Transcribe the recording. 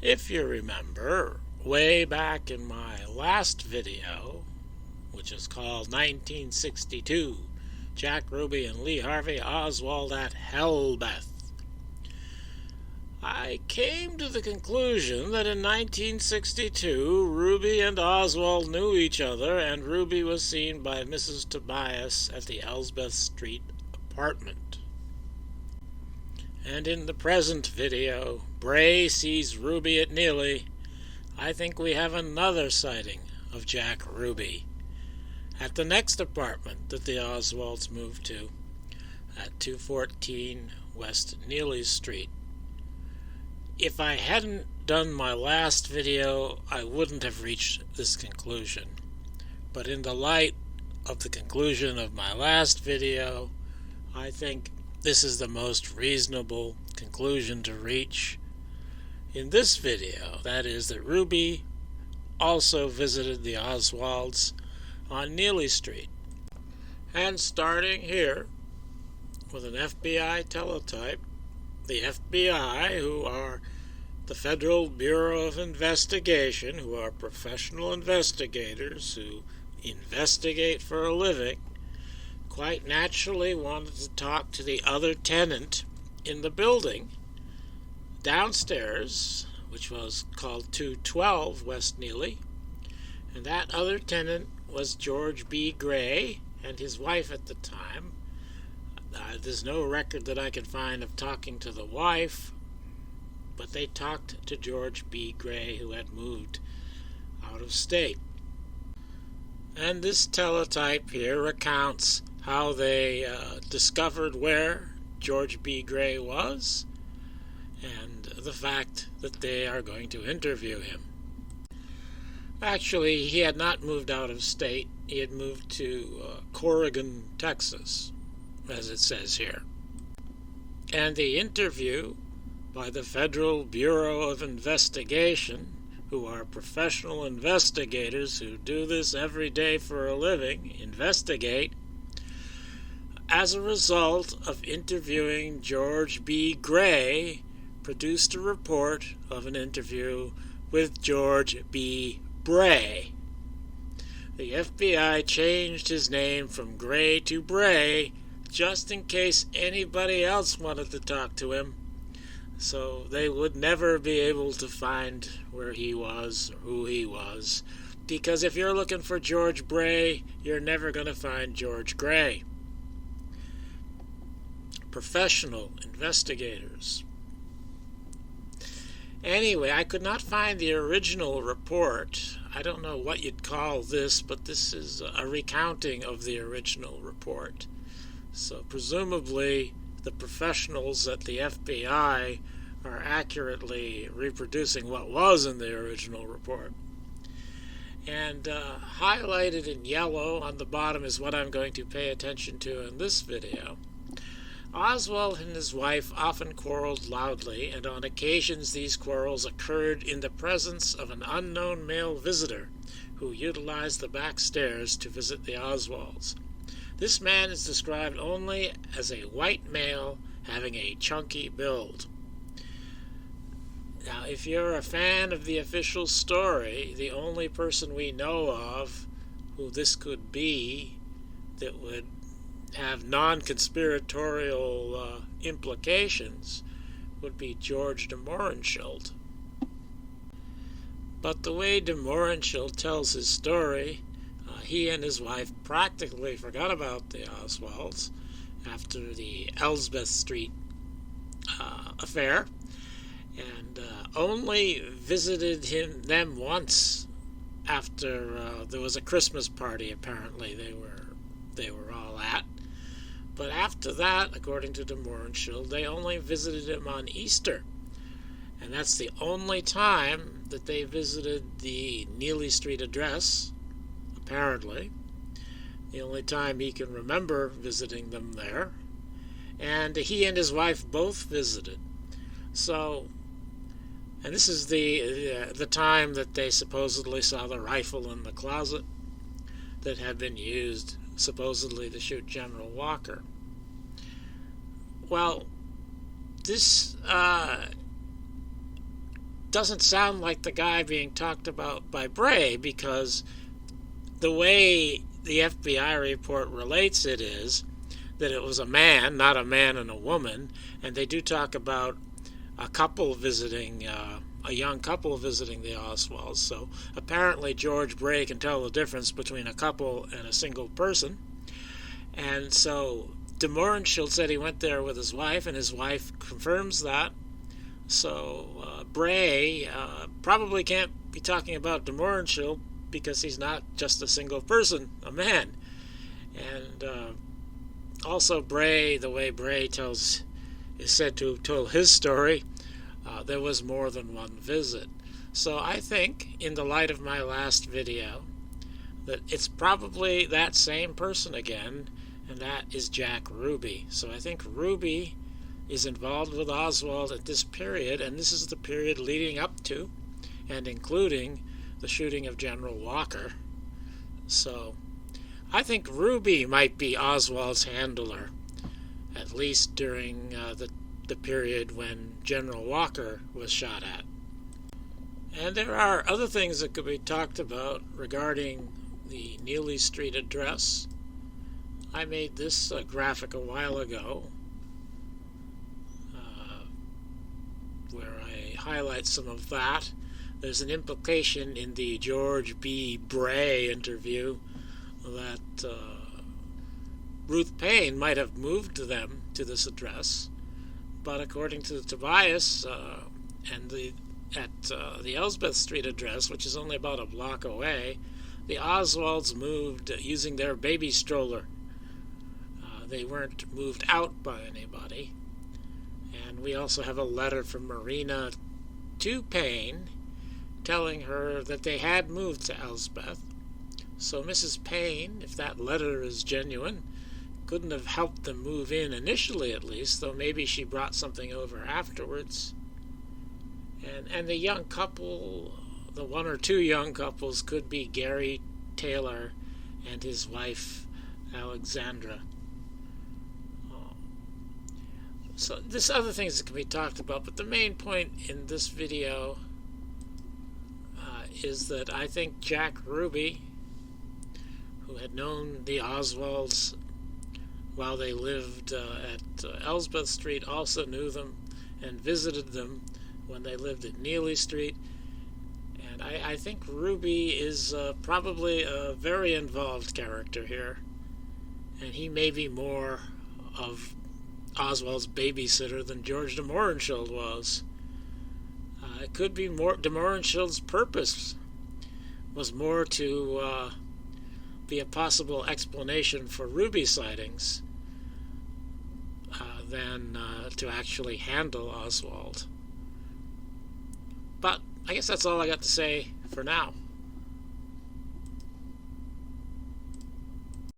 If you remember, way back in my last video, which is called 1962, Jack Ruby and Lee Harvey Oswald at Elsbeth, I came to the conclusion that in 1962, Ruby and Oswald knew each other, and Ruby was seen by Mrs. Tobias at the Elsbeth Street apartment. And in the present video, Bray sees Ruby at Neely. I think we have another sighting of Jack Ruby at the next apartment that the Oswalds moved to, at 214 West Neely Street. If I hadn't done my last video, I wouldn't have reached this conclusion. But in the light of the conclusion of my last video, I think this is the most reasonable conclusion to reach in this video. That is that Ruby also visited the Oswalds on Neely Street. And starting here with an FBI teletype, the FBI, who are the Federal Bureau of Investigation, who are professional investigators who investigate for a living, quite naturally wanted to talk to the other tenant in the building downstairs, which was called 212 West Neely, and that other tenant was George B. Gray and his wife at the time. There's no record that I could find of talking to the wife, but they talked to George B. Gray, who had moved out of state. And this teletype here recounts how they discovered where George B. Gray was, and the fact that they are going to interview him. Actually, he had not moved out of state. He had moved to Corrigan, Texas, as it says here. And the interview by the Federal Bureau of Investigation, who are professional investigators who do this every day for a living, investigate, as a result of interviewing George B. Gray, produced a report of an interview with George B. Bray. The FBI changed his name from Gray to Bray just in case anybody else wanted to talk to him, so they would never be able to find where he was or who he was, because if you're looking for George Bray, you're never going to find George Gray. Professional investigators. Anyway, I could not find the original report. I don't know what you'd call this, but this is a recounting of the original report. So presumably the professionals at the FBI are accurately reproducing what was in the original report. And highlighted in yellow on the bottom is what I'm going to pay attention to in this video. Oswald and his wife often quarreled loudly, and on occasions these quarrels occurred in the presence of an unknown male visitor who utilized the back stairs to visit the Oswalds. This man is described only as a white male having a chunky build. Now, if you're a fan of the official story, the only person we know of who this could be that would have non-conspiratorial implications would be George DeMohrenschildt. But the way DeMohrenschildt tells his story, he and his wife practically forgot about the Oswalds after the Elsbeth Street affair, and only visited them once after there was a Christmas party apparently they were all at. But after that, according to DeMohrenschildt, they only visited him on Easter. And that's the only time that they visited the Neely Street address, apparently. The only time he can remember visiting them there. And he and his wife both visited. So, and this is the time that they supposedly saw the rifle in the closet that had been used supposedly to shoot General Walker. Well, this doesn't sound like the guy being talked about by Bray, because the way the FBI report relates it is that it was a man, not a man and a woman, and they do talk about a couple visiting, a young couple visiting the Oswalds. So apparently George Bray can tell the difference between a couple and a single person. And so DeMohrenschildt said he went there with his wife, and his wife confirms that. So Bray probably can't be talking about DeMohrenschildt, because he's not just a single person, a man. And also Bray, the way Bray is said to have told his story, there was more than one visit. So I think, in the light of my last video, that it's probably that same person again, and that is Jack Ruby. So I think Ruby is involved with Oswald at this period, and this is the period leading up to and including the shooting of General Walker. So I think Ruby might be Oswald's handler, at least during the period when General Walker was shot at. And there are other things that could be talked about regarding the Neely Street address. I made this graphic a while ago, where I highlight some of that. There's an implication in the George B. Bray interview that Ruth Paine might have moved them to this address, but according to Tobias and at the Elsbeth Street address, which is only about a block away, the Oswalds moved using their baby stroller. They weren't moved out by anybody. And we also have a letter from Marina to Paine telling her that they had moved to Elsbeth. So Mrs. Paine, if that letter is genuine, couldn't have helped them move in initially, at least, though maybe she brought something over afterwards. And the young couple, the one or two young couples, could be Gary Taylor and his wife Alexandra. So there's other things that can be talked about, but the main point in this video is that I think Jack Ruby, who had known the Oswalds while they lived at Elsbeth Street, also knew them and visited them when they lived at Neely Street. And I think Ruby is probably a very involved character here, and he may be more of Oswald's babysitter than George DeMohrenschildt was. It could be more DeMohrenschildt's purpose was more to be a possible explanation for Ruby sightings than to actually handle Oswald. But I guess that's all I got to say for now.